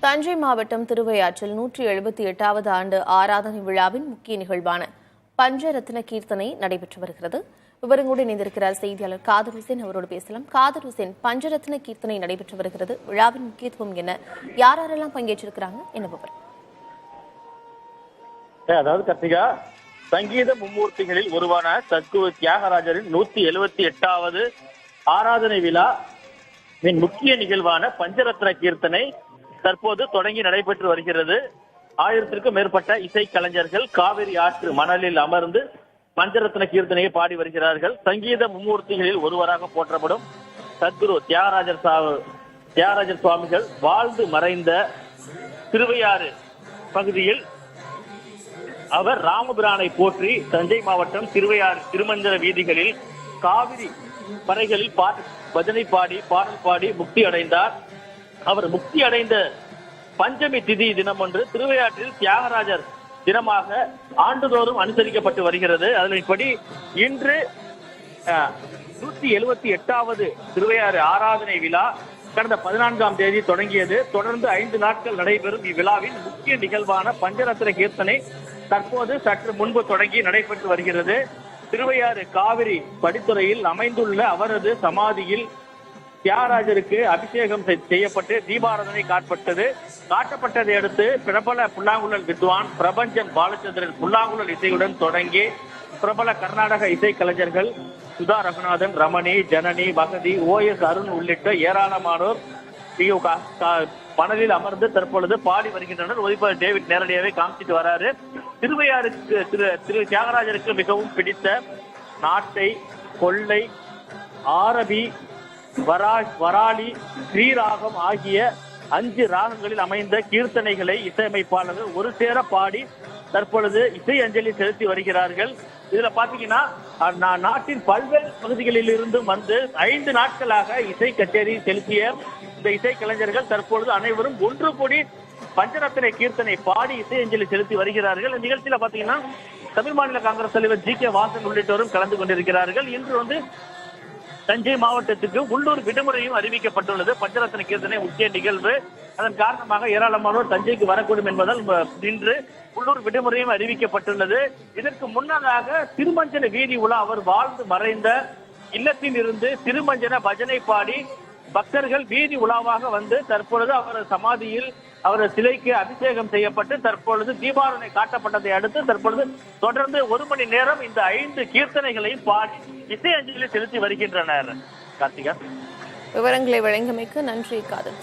தஞ்சை மாவட்டம் திருவையாற்றில் 178வது ஆண்டு ஆராதனை விழாவின் முக்கிய நிகழ்வான பஞ்சரத்ன கீர்த்தனை நடைபெற்று வருகிறது. விவரங்களோடு இணைந்திருக்கிறார் செய்தியாளர் காதர் ஹுசேன். அவரோடு பேசலாம். காதர் ஹுசேன், பஞ்சரத்ன கீர்த்தனை நடைபெற்று வருகிறது. விழாவின் முக்கியத்துவம் என்ன? யாரெல்லாம் பங்கேற்றிருக்கிறாங்க? என்ன விவரம்? அதாவது கர்த்திகா, சங்கீத மும்மூர்த்திகளில் ஒருவான சத்குரு தியாகராஜரின் 178வது ஆராதனை விழா முக்கிய நிகழ்வான பஞ்சரத்ன கீர்த்தனை தற்போது தொடங்கி நடைபெற்று வருகிறது. 1000க்கும் மேற்பட்ட இசை கலைஞர்கள் காவிரி ஆற்று மணலில் அமர்ந்து பஞ்சரத்ன கீர்த்தனையை பாடி வருகிறார்கள். சங்கீத மும்மூர்த்திகளில் ஒருவராக போற்றப்படும் சத்குரு தியாகராஜர் சுவாமிகள் வாழ்ந்து மறைந்த திருவையாறு பகுதியில் அவர் ராமபிரானை போற்றி தஞ்சை மாவட்டம் திருவையாறு திருமஞ்சன வீதிகளில் காவிரி பறைகளில் பஜனை பாடி பாடல் பாடி முக்தி அடைந்தார். அவர் முக்தி அடைந்த பஞ்சமி திதி தினம் ஒன்று திருவையாற்றில் தியாகராஜர் தினமாக ஆண்டுதோறும் அனுசரிக்கப்பட்டு வருகிறது. அதன்படி இன்று 178வது திருவையாறு ஆராதனை விழா கடந்த 14ஆம் தேதி தொடங்கியது. தொடர்ந்து 5 நாட்கள் நடைபெறும் இவ்விழாவின் முக்கிய நிகழ்வான பஞ்சரத்ன கீர்த்தனை தற்போது சற்று முன்பு தொடங்கி நடைபெற்று வருகிறது. திருவையாறு காவிரி படித்துறையில் அமைந்துள்ள அவரது சமாதியில் தியாகராஜருக்கு அபிஷேகம் செய்யப்பட்டு தீபாராதனை காட்டப்பட்டதை அடுத்து பிரபல புல்லாங்குழல் வித்வான் பிரபஞ்சன் பாலச்சந்திரன் புல்லாங்குழல் இசையுடன் தொடங்கி பிரபல கர்நாடக இசை கலைஞர்கள் சுதா ரகுநாதன், ரமணி, ஜனனி, வசதி, OS அருண் உள்ளிட்ட ஏராளமானோர் மணலில் அமர்ந்து தற்பொழுது பாடி வருகின்றனர். ஒளிப்பதிவாளர் டேவிட் நேரடியாவே காமிச்சிட்டு வராரு. திருவையாருக்கு திரு தியாகராஜருக்கு மிகவும் பிடித்த நாட்டை, கொள்ளை, ஆரபி, வராளி, ஸ்ரீராகம் ஆகிய 5 ராகங்களில் அமைந்த கீர்த்தனைகளை இசையமைப்பாளர்கள் ஒரு சேர பாடி தற்பொழுது இசை அஞ்சலி செலுத்தி வருகிறார்கள். இதுல பாத்தீங்கன்னா நாட்டின் பல்வேறு பகுதிகளில் இருந்தும் வந்து 5 நாட்களாக இசை கச்சேரி செலுத்திய இந்த இசை கலைஞர்கள் தற்பொழுது அனைவரும் ஒன்று கூடி பஞ்சரத்ன கீர்த்தனை பாடி இசை அஞ்சலி செலுத்தி வருகிறார்கள். இந்த நிகழ்ச்சியில பாத்தீங்கன்னா தமிழ் மாநில காங்கிரஸ் தலைவர் GK வாசன் உள்ளிட்டோரும் கலந்து கொண்டிருக்கிறார்கள். இன்று தஞ்சை மாவட்டத்துக்கு உள்ளூர் விடுமுறையும் அறிவிக்கப்பட்டுள்ளது. பஞ்சரத்ன கீர்த்தனை முக்கிய நிகழ்வு. அதன் காரணமாக ஏராளமானோர் தஞ்சைக்கு வரக்கூடும் என்பதால் இன்று உள்ளூர் விடுமுறையும் அறிவிக்கப்பட்டுள்ளது. இதற்கு முன்னதாக திருமஞ்சன வீதி உலா அவர் வாழ்ந்து மறைந்த இல்லத்தில் இருந்து திருமஞ்சன பஜனை பாடி பக்தர்கள் வீதி உலாவாக வந்து தற்பொழுது அவரது சமாதியில் அவரது சிலைக்கு அபிஷேகம் செய்யப்பட்டு தற்பொழுது தீபாராதனை காட்டப்பட்டதை அடுத்து தற்பொழுது தொடர்ந்து 1 மணி நேரம் இந்த 5 கீர்த்தனைகளையும் பாடி இசை அஞ்சலி செலுத்தி வருகின்றனர். கார்த்திகா, விவரங்களை வழங்கியமைக்கு நன்றி காதல்.